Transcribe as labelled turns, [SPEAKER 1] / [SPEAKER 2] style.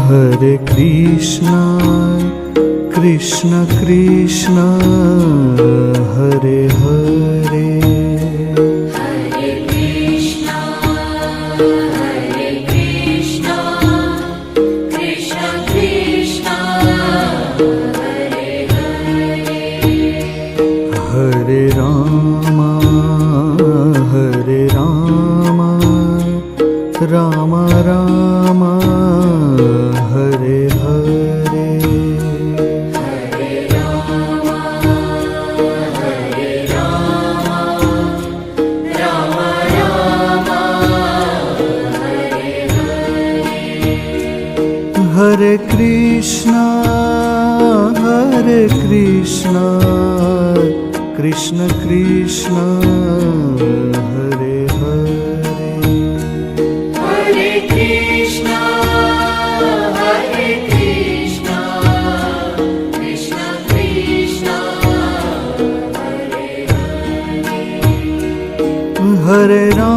[SPEAKER 1] Hare Krishna, Krishna Krishna, Hare Hare.
[SPEAKER 2] Hare Krishna, Krishna Krishna, Hare Hare.
[SPEAKER 1] Hare Rama, Rama Rama, Hare Hare.
[SPEAKER 2] Hare Rama, Rama Rama, Hare Hare.
[SPEAKER 1] Hare Krishna, Krishna Krishna, Hare Hare.
[SPEAKER 2] Hare Krishna, Krishna Krishna, Hare Hare.
[SPEAKER 1] Hare Rama,